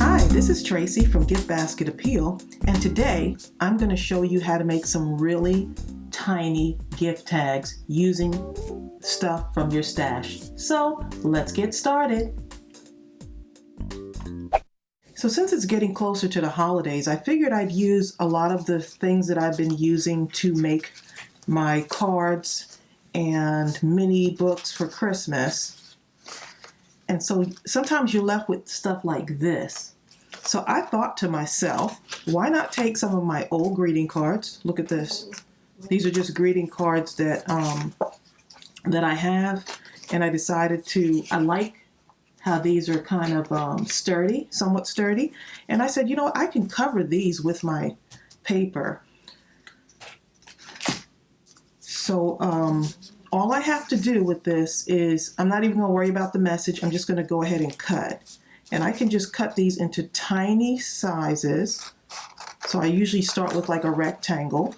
Hi, this is Tracey from GiftBasketAppeal, and today I'm going to show you how to make some really tiny gift tags using stuff from your stash. So let's get started. So since it's getting closer to the holidays, I figured I'd use a lot of the things that I've been using to make my cards and mini books for Christmas. And so sometimes you're left with stuff like this. So I thought to myself, why not take some of my old greeting cards? Look at this. These are just greeting cards that that I have, and I decided I like how these are kind of sturdy, somewhat sturdy. And I said, you know, I can cover these with my paper. So all I have to do with this is, I'm not even going to worry about the message. I'm just going to go ahead and cut. And I can just cut these into tiny sizes. So I usually start with like a rectangle.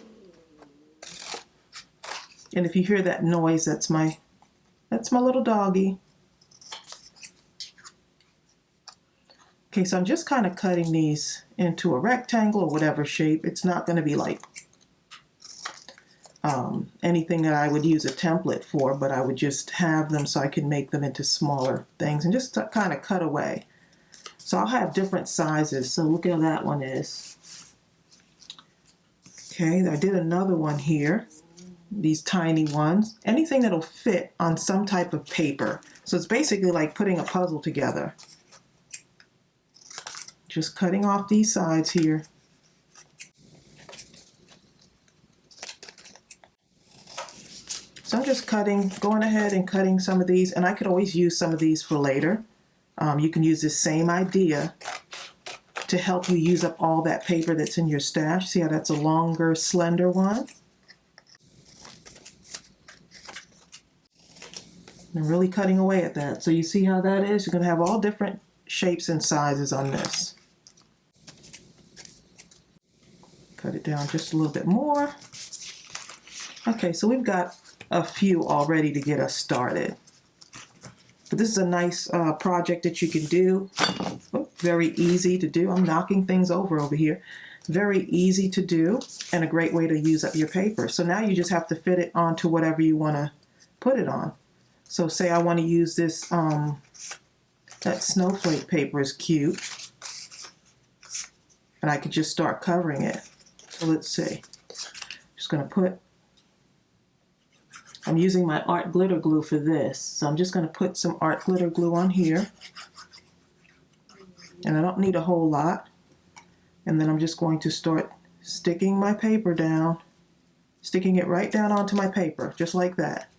And if you hear that noise, that's my little doggy. Okay, so I'm just kind of cutting these into a rectangle or whatever shape. It's not going to be like anything that I would use a template for, but I would just have them so I can make them into smaller things and just kind of cut away. So I'll have different sizes. So look how that one is. Okay, I did another one here. These tiny ones. Anything that'll fit on some type of paper. So it's basically like putting a puzzle together. Just cutting off these sides here. So I'm just going ahead and cutting some of these, and I could always use some of these for later. You can use this same idea to help you use up all that paper that's in your stash. See how that's a longer, slender one? And really cutting away at that. So you see how that is? You're going to have all different shapes and sizes on this. Cut it down just a little bit more. Okay, so we've got a few already to get us started. But this is a nice project that you can do. Oh, very easy to do. I'm knocking things over here. Very easy to do and a great way to use up your paper. So now you just have to fit it onto whatever you want to put it on. So say I want to use this, that snowflake paper is cute. And I could just start covering it. So let's see. Just going to I'm using my art glitter glue for this. So I'm just going to put some art glitter glue on here. And I don't need a whole lot. And then I'm just going to start sticking my paper down. Sticking it right down onto my paper, just like that.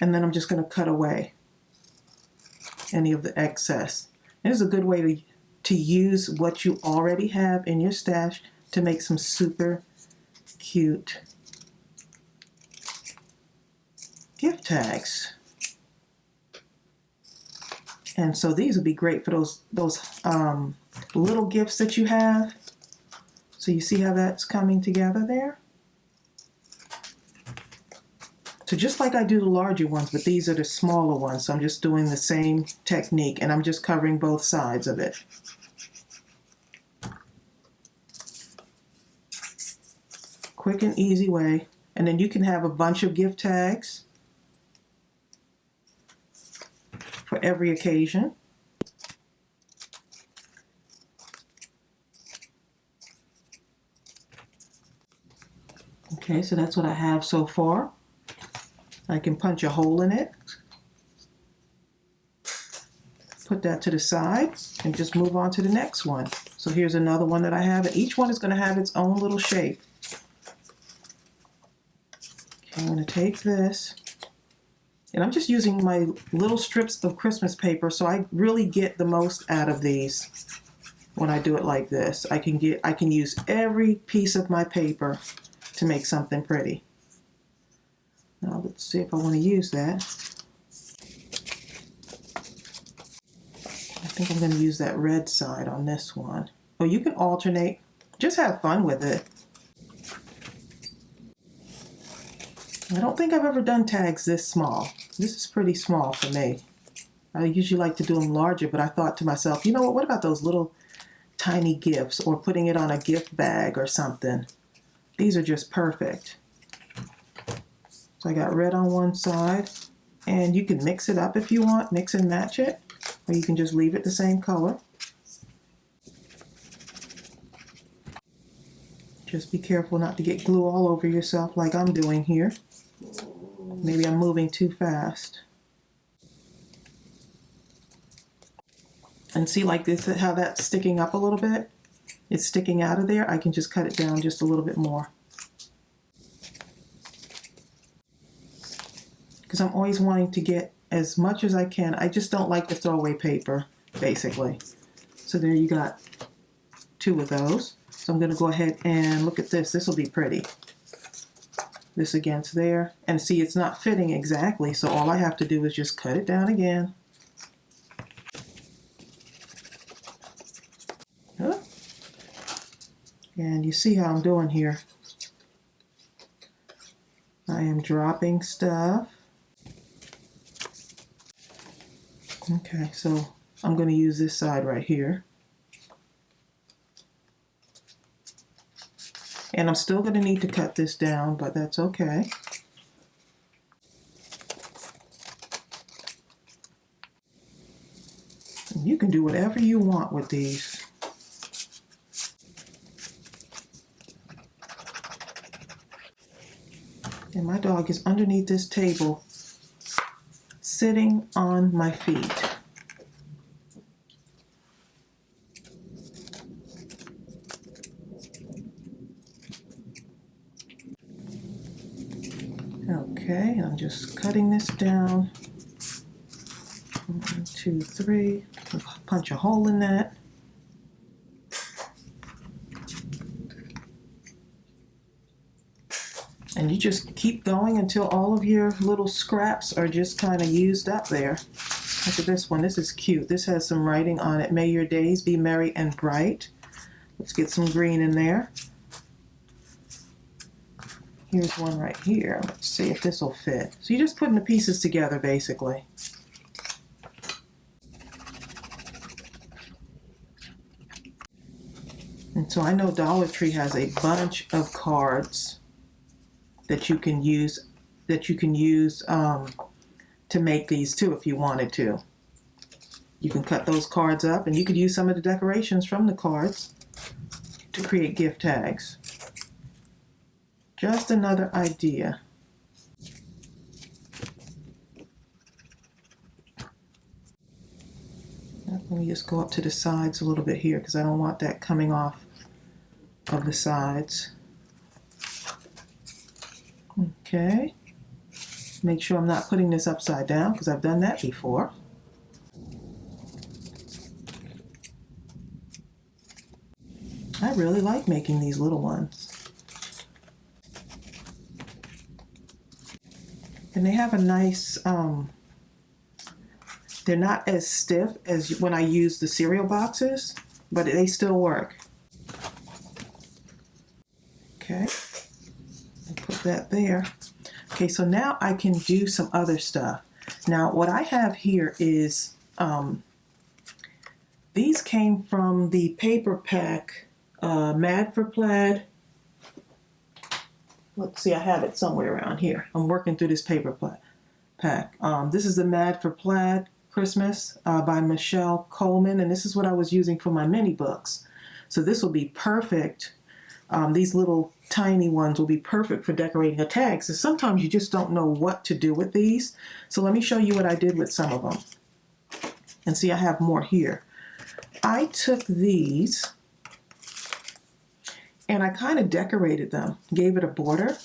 And then I'm just going to cut away any of the excess. And it's a good way to use what you already have in your stash to make some super cute gift tags. And so these would be great for those little gifts that you have. So you see how that's coming together there? So just like I do the larger ones, but these are the smaller ones. So I'm just doing the same technique, and I'm just covering both sides of it. Quick and easy way. And then you can have a bunch of gift tags for every occasion. Okay, so that's what I have so far. I can punch a hole in it. Put that to the side and just move on to the next one. So here's another one that I have, and each one is going to have its own little shape. I'm going to take this, and I'm just using my little strips of Christmas paper, so I really get the most out of these when I do it like this. I can use every piece of my paper to make something pretty. Now let's see if I want to use that. I think I'm going to use that red side on this one. Oh, you can alternate. Just have fun with it. I don't think I've ever done tags this small. This is pretty small for me. I usually like to do them larger, but I thought to myself, you know what about those little tiny gifts, or putting it on a gift bag or something? These are just perfect. So I got red on one side, and you can mix it up if you want, mix and match it, or you can just leave it the same color. Just be careful not to get glue all over yourself like I'm doing here. Maybe I'm moving too fast. And see, like this, how that's sticking up a little bit? It's sticking out of there. I can just cut it down just a little bit more. Because I'm always wanting to get as much as I can. I just don't like to throw away paper, basically. So there you got 2 of those. So I'm going to go ahead and look at this. This will be pretty. This against there. And see, it's not fitting exactly, so all I have to do is just cut it down again. Huh? And you see how I'm doing here. I am dropping stuff. Okay, so I'm going to use this side right here. And I'm still going to need to cut this down, but that's okay. And you can do whatever you want with these. And my dog is underneath this table, sitting on my feet. Okay, I'm just cutting this down. 1, 2, 3. Punch a hole in that. And you just keep going until all of your little scraps are just kind of used up there. Look at this one. This is cute. This has some writing on it. May your days be merry and bright. Let's get some green in there. Here's one right here. Let's see if this will fit. So you're just putting the pieces together, basically. And so I know Dollar Tree has a bunch of cards that you can use to make these too if you wanted to. You can cut those cards up, and you could use some of the decorations from the cards to create gift tags. Just another idea. Let me just go up to the sides a little bit here because I don't want that coming off of the sides. Okay. Make sure I'm not putting this upside down because I've done that before. I really like making these little ones. And they have a nice, they're not as stiff as when I use the cereal boxes, but they still work. Okay, I'll put that there. Okay, so now I can do some other stuff. Now what I have here is, these came from the paper pack, Mad for Plaid. Let's see, I have it somewhere around here. I'm working through this paper pack. This is the Mad for Plaid Christmas by Michelle Coleman, and this is what I was using for my mini books. So this will be perfect. These little tiny ones will be perfect for decorating a tag. So sometimes you just don't know what to do with these. So let me show you what I did with some of them. And see, I have more here. I took these and I kind of decorated them, gave it a border.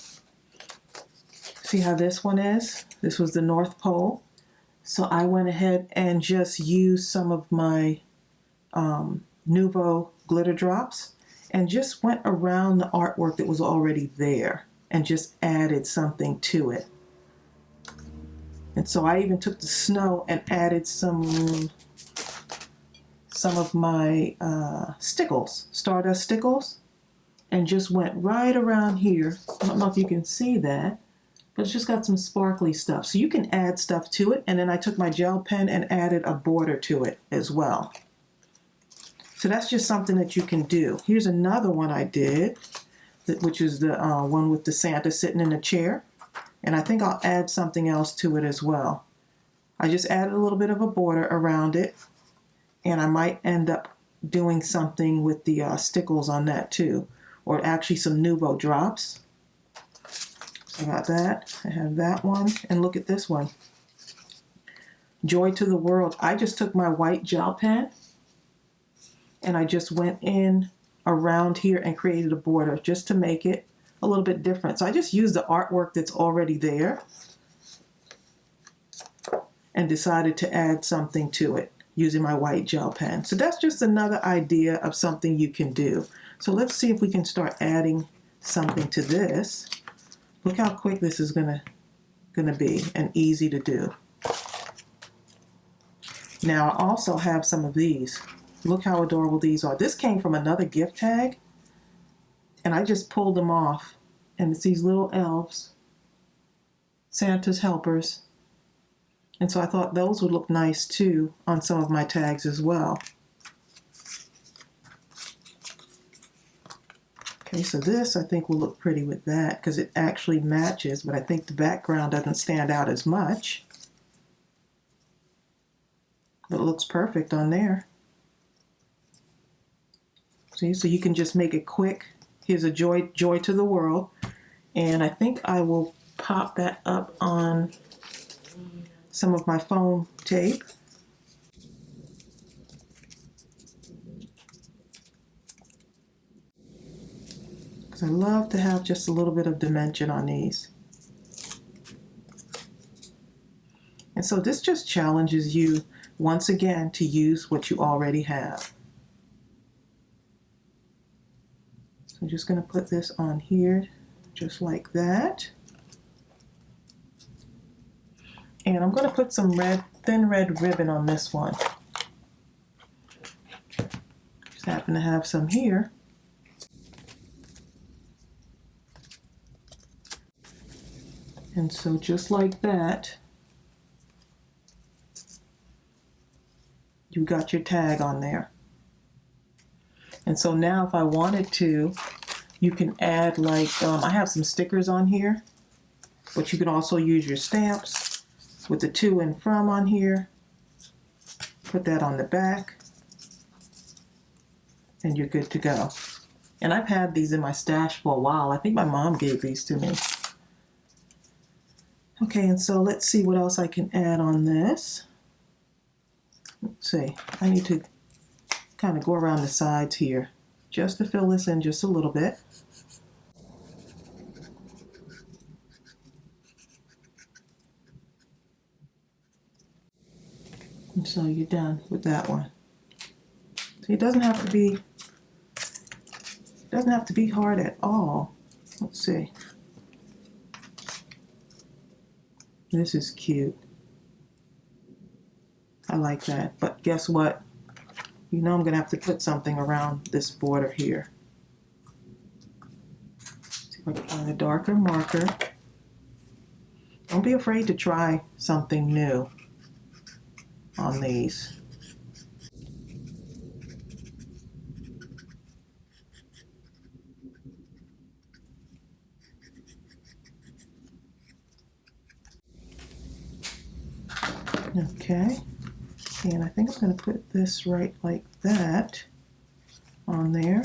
See how this one is? This was the North Pole. So I went ahead and just used some of my Nuvo glitter drops and just went around the artwork that was already there and just added something to it. And so I even took the snow and added some of my stickles, Stardust stickles, and just went right around here. I don't know if you can see that, but it's just got some sparkly stuff. So you can add stuff to it, and then I took my gel pen and added a border to it as well. So that's just something that you can do. Here's another one I did, which is the one with the Santa sitting in a chair. And I think I'll add something else to it as well. I just added a little bit of a border around it, and I might end up doing something with the stickles on that too, or actually some Nuvo drops. So I got that. I have that one, and look at this one. Joy to the World. I just took my white gel pen and I just went in around here and created a border just to make it a little bit different. So I just used the artwork that's already there and decided to add something to it using my white gel pen. So that's just another idea of something you can do. So let's see if we can start adding something to this. Look how quick this is gonna be and easy to do. Now I also have some of these. Look how adorable these are. This came from another gift tag, and I just pulled them off, and it's these little elves, Santa's helpers. And so I thought those would look nice too on some of my tags as well. Okay, so this I think will look pretty with that because it actually matches, but I think the background doesn't stand out as much. But it looks perfect on there. See, so you can just make it quick. Here's a joy to the world. And I think I will pop that up on some of my foam tape. Because I love to have just a little bit of dimension on these. And so this just challenges you once again to use what you already have. So I'm just going to put this on here just like that. And I'm going to put some thin red ribbon on this one. Just happen to have some here. And so just like that, you got your tag on there. And so now if I wanted to, you can add like, I have some stickers on here, but you can also use your stamps with the to and from on here. Put that on the back and you're good to go. And I've had these in my stash for a while. I think my mom gave these to me. Okay, and so let's see what else I can add on this. Let's see, I need to kind of go around the sides here just to fill this in just a little bit. And so you're done with that one. So it doesn't have to be hard at all. Let's see. This is cute. I like that. But guess what? You know I'm going to have to put something around this border here. See if I can find a darker marker. Don't be afraid to try something new on these. Okay, and I think I'm going to put this right like that on there.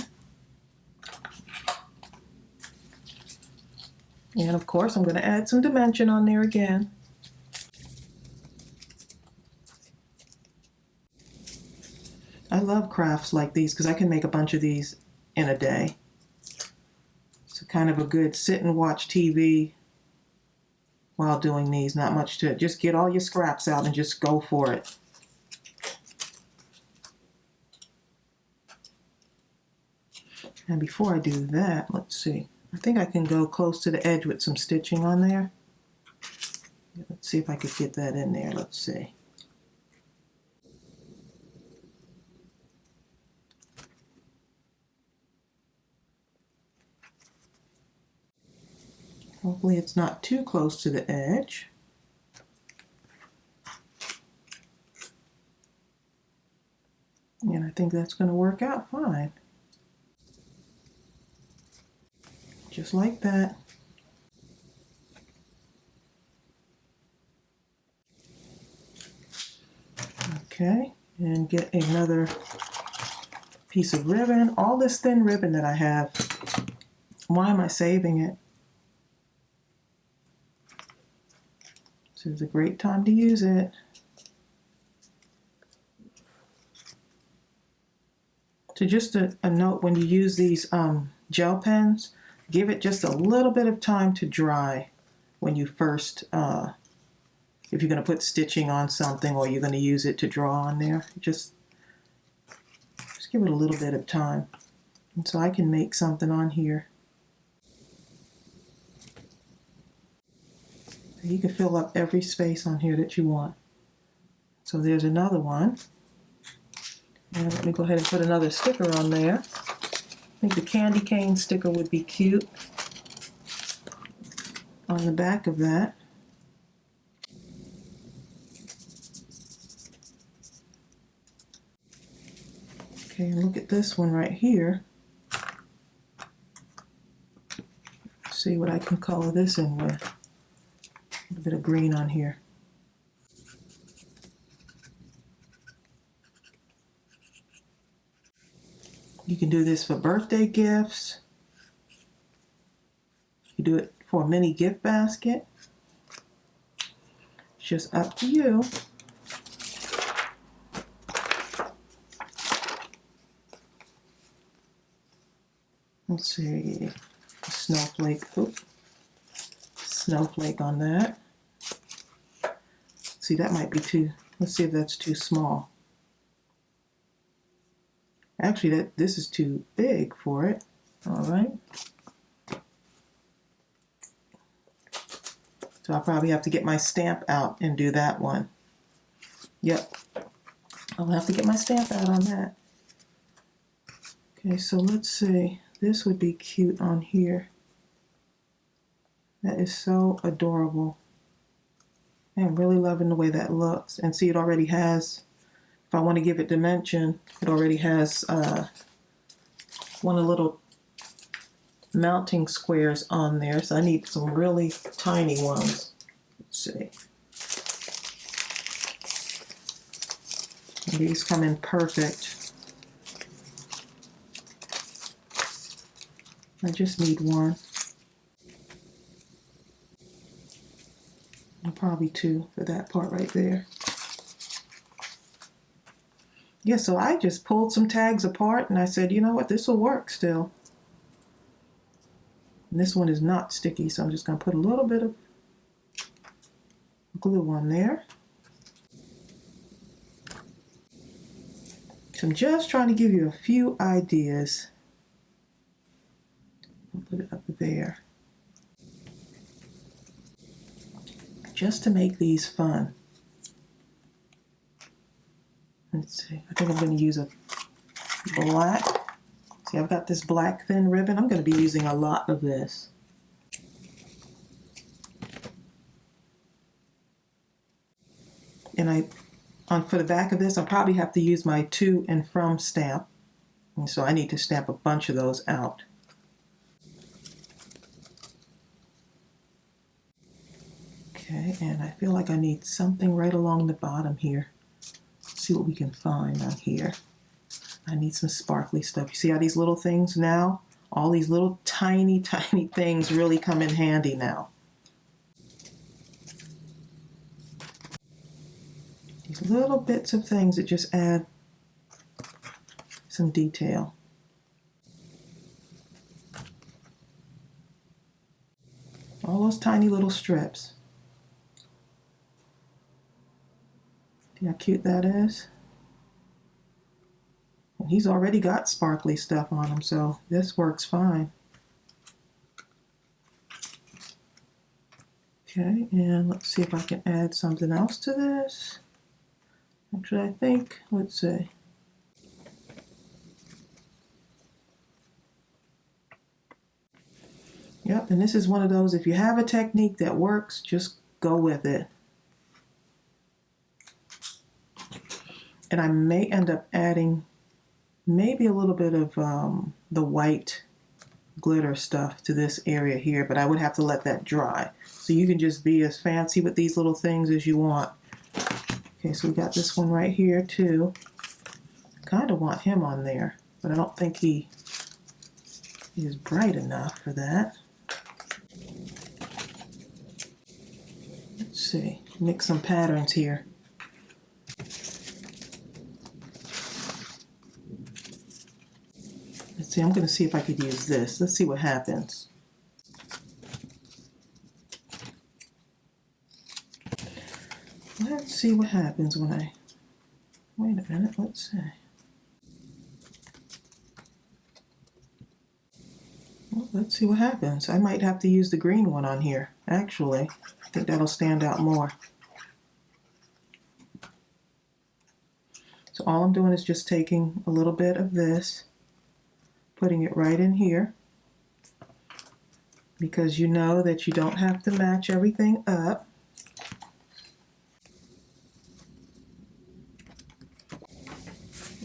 And of course I'm going to add some dimension on there again. I love crafts like these because I can make a bunch of these in a day. It's kind of a good sit and watch TV while doing these. Not much to it. Just get all your scraps out and just go for it. And before I do that, let's see. I think I can go close to the edge with some stitching on there. Let's see if I could get that in there. Let's see. Hopefully it's not too close to the edge. And I think that's going to work out fine. Just like that. Okay, and get another piece of ribbon. All this thin ribbon that I have, why am I saving it? This is a great time to use it. So just a note, when you use these gel pens, give it just a little bit of time to dry when you first, if you're going to put stitching on something or you're going to use it to draw on there. Just give it a little bit of time. And so I can make something on here. You can fill up every space on here that you want. So there's another one. And let me go ahead and put another sticker on there. I think the candy cane sticker would be cute on the back of that. Okay, and look at this one right here. Let's see what I can color this in with. A little bit of green on here. You can do this for birthday gifts. You do it for a mini gift basket. It's just up to you. Let's see, snowflake, snowflake on that. See, that might be too, let's see if that's too small. Actually, this is too big for it. All right. So I'll probably have to get my stamp out and do that one. Yep. I'll have to get my stamp out on that. Okay, so let's see. This would be cute on here. That is so adorable. I'm really loving the way that looks. And see, it already has, if I want to give it dimension, it already has one of the little mounting squares on there. So I need some really tiny ones. Let's see. And these come in perfect. I just need one. And probably two for that part right there. Yeah, so I just pulled some tags apart and I said, you know what, this will work still. And this one is not sticky, so I'm just going to put a little bit of glue on there. So I'm just trying to give you a few ideas. I'll put it up there. Just to make these fun. Let's see, I think I'm going to use a black. See, I've got this black thin ribbon. I'm going to be using a lot of this. And for the back of this, I'll probably have to use my to and from stamp. And so I need to stamp a bunch of those out. Okay, and I feel like I need something right along the bottom here. Let's see what we can find on here. I need some sparkly stuff. You see how these little things now, all these little tiny, tiny things really come in handy now. These little bits of things that just add some detail. All those tiny little strips. See how cute that is? And he's already got sparkly stuff on him, so this works fine. Okay, and let's see if I can add something else to this. Actually, I think, let's see. Yep, and this is one of those, if you have a technique that works, just go with it. And I may end up adding maybe a little bit of the white glitter stuff to this area here, but I would have to let that dry. So you can just be as fancy with these little things as you want. Okay, so we got this one right here too. Kind of want him on there, but I don't think he is bright enough for that. Let's see, mix some patterns here. Let's see, I'm going to see if I could use this. Let's see what happens. Let's see what happens when I... Wait a minute, let's see. Well, let's see what happens. I might have to use the green one on here, actually. I think that'll stand out more. So all I'm doing is just taking a little bit of this, putting it right in here, because you know that you don't have to match everything up.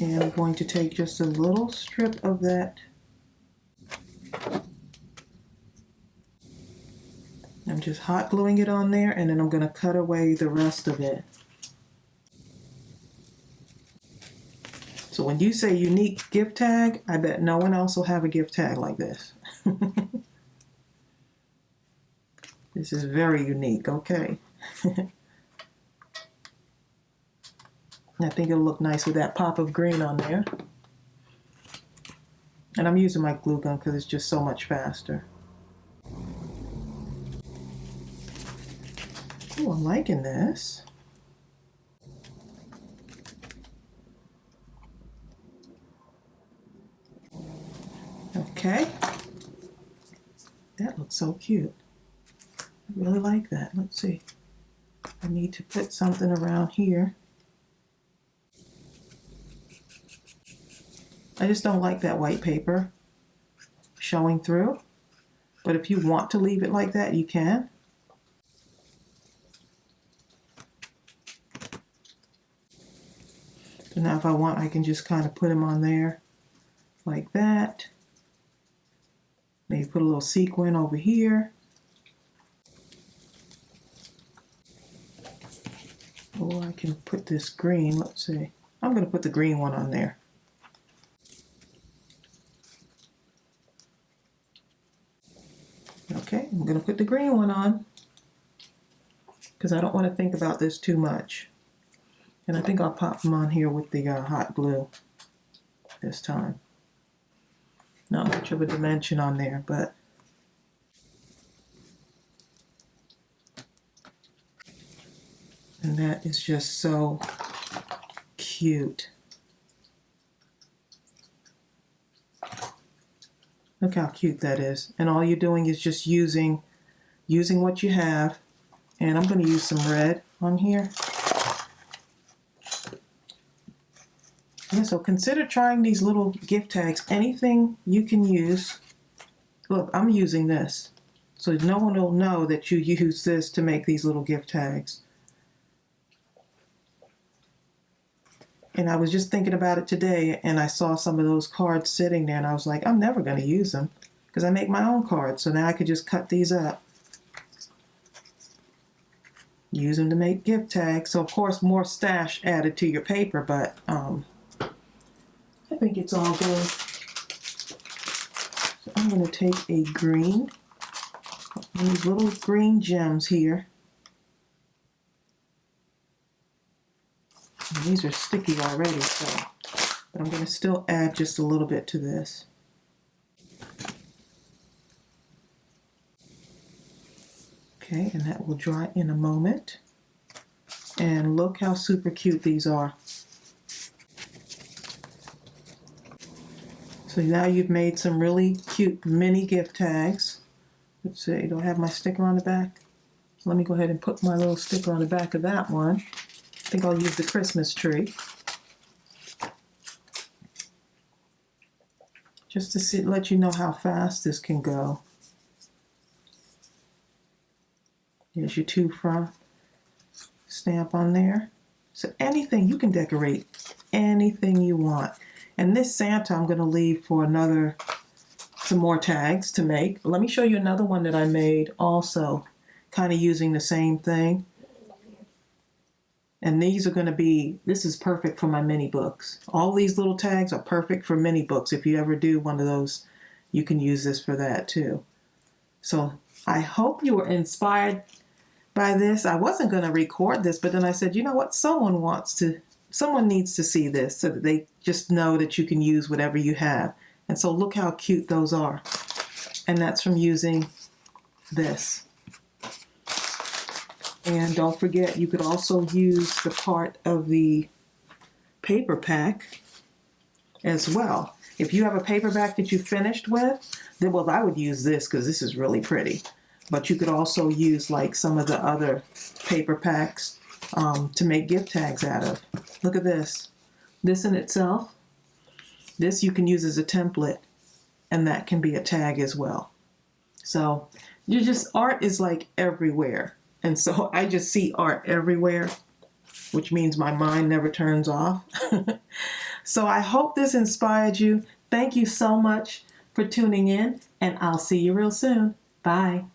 And I'm going to take just a little strip of that. I'm just hot gluing it on there, and then I'm going to cut away the rest of it. So when you say unique gift tag, I bet no one else will have a gift tag like this. This is very unique, okay? I think it'll look nice with that pop of green on there. And I'm using my glue gun because it's just so much faster. Oh, I'm liking this. Okay. That looks so cute. I really like that. Let's see. I need to put something around here. I just don't like that white paper showing through. But if you want to leave it like that, you can. So now if I want, I can just kind of put them on there like that. Maybe put a little sequin over here. Or I can put this green, let's see. I'm going to put the green one on there. Okay, I'm going to put the green one on because I don't want to think about this too much. And I think I'll pop them on here with the hot glue this time. Not much of a dimension on there, but and that is just so cute. Look how cute that is. And all you're doing is just using what you have. And I'm going to use some red on here. Yeah, so consider trying these little gift tags. Anything you can use. Look, I'm using this. So no one will know that you use this to make these little gift tags. And I was just thinking about it today, and I saw some of those cards sitting there, and I was like, I'm never going to use them because I make my own cards. So now I could just cut these up, use them to make gift tags. So of course, more stash added to your paper, but I think it's all good. So I'm going to take a green, these little green gems here. And these are sticky already, so, but I'm going to still add just a little bit to this. Okay, and that will dry in a moment. And look how super cute these are. So now you've made some really cute mini gift tags. Let's see, do I have my sticker on the back? So let me go ahead and put my little sticker on the back of that one. I think I'll use the Christmas tree. Just to let you know how fast this can go. Here's your to from stamp on there. So anything, you can decorate anything you want. And this Santa I'm going to leave for some more tags to make. Let me show you another one that I made also, kind of using the same thing. And these are going to be, this is perfect for my mini books. All these little tags are perfect for mini books. If you ever do one of those, you can use this for that too. So I hope you were inspired by this. I wasn't going to record this, but then I said, you know what? Someone needs to see this so that they just know that you can use whatever you have. And so look how cute those are. And that's from using this. And don't forget, you could also use the part of the paper pack as well. If you have a paperback that you finished with, then, well, I would use this because this is really pretty. But you could also use like some of the other paper packs to make gift tags out of. Look at this. This in itself, this you can use as a template, and that can be a tag as well. So art is like everywhere. And so I just see art everywhere, which means my mind never turns off. So I hope this inspired you. Thank you so much for tuning in, and I'll see you real soon. Bye.